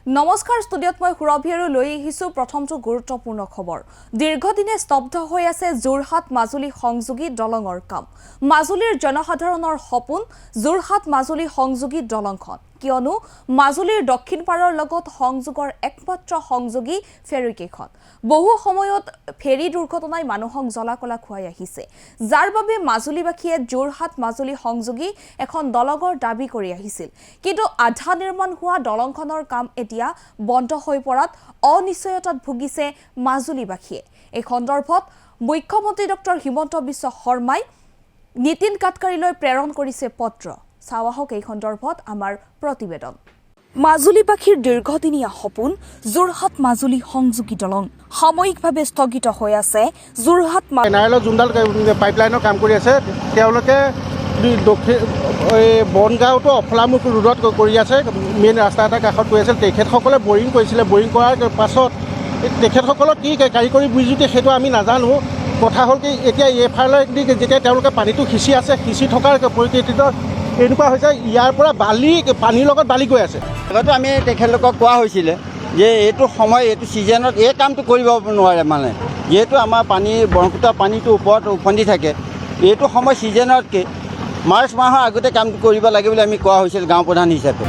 নমস্কাৰ ষ্টুডিঅ'ত মই সুৰভি আৰু লৈ আহিছোঁ প্ৰথমটো গুৰুত্বপূৰ্ণ খবৰ। দীৰ্ঘদিনে স্তব্ধ হৈ আছে যোৰহাট মাজুলী সংযোগী দলঙৰ কাম। মাজুলীৰ জনসাধাৰণৰ সপোন যোৰহাট মাজুলী সংযোগী দলংখন, কিয়নো মাজুলীৰ দক্ষিণ পাৰৰ লগত সংযোগৰ একমাত্ৰ সংযোগী ফেৰীকেইখন। বহু সময়ত ফেৰী দুৰ্ঘটনাই মানুহক জ্বলা-কলা খুৱাই আহিছে, যাৰ বাবে মাজুলীবাসীয়ে যোৰহাট মাজুলী সংযোগী এখন দলঙৰ দাবী কৰি আহিছিল। কিন্তু আধা নিৰ্মাণ হোৱা দলংখনৰ কাম এতিয়া বন্ধ হৈ পৰাত অনিশ্চয়তাত ভুগিছে মাজুলীবাসীয়ে। এই সন্দৰ্ভত মুখ্যমন্ত্ৰী ডক্টৰ হিমন্ত বিশ্ব শৰ্মাই নীতিন গাডকাৰীলৈ প্ৰেৰণ কৰিছে পত্ৰ। চাওঁ আহক এই সন্দৰ্ভত আমাৰ প্ৰতিবেদন। মাজুলীবাসীৰ দীৰ্ঘদিনীয়া সপোন যোৰহাট মাজুলী সংযোগী দলং সাময়িকভাৱে স্থগিত হৈ আছে। যোৰহাট এনআৰএলৰ যোনডাল পাইপলাইনৰ কাম কৰি আছে, তেওঁলোকে দক্ষিণ বনগাঁৱতো অফলামুখ ৰোডত কৰি আছে, মেইন ৰাস্তা এটাৰ কাষত কৰি আছিল। তেখেতসকলে বৰিং কৰিছিলে, বৰিং কৰাৰ পাছত তেখেতসকলৰ কি কাৰিকৰী বিজুতি সেইটো আমি নাজানো। কথা হ'ল কি, এতিয়া এইফালে যেতিয়া তেওঁলোকে পানীটো সিঁচি আছে, সিঁচি থকাৰ পৰিস্থিতিত এনেকুৱা হৈছে ইয়াৰ পৰা পানীৰ লগত বালি গৈ আছে। আগতে আমি তেখেতলোকক কোৱা হৈছিলে যে এইটো সময়, এইটো ছিজনত এই কামটো কৰিব নোৱাৰে, মানে যিহেতু আমাৰ ব্ৰহ্মপুত্ৰৰ পানীটো ওপৰত উফন্দি থাকে। এইটো সময় ছিজনতকৈ মাৰ্চ মাহৰ আগতে কামটো কৰিব লাগে বুলি আমি কোৱা হৈছিল গাঁও প্ৰধান হিচাপে।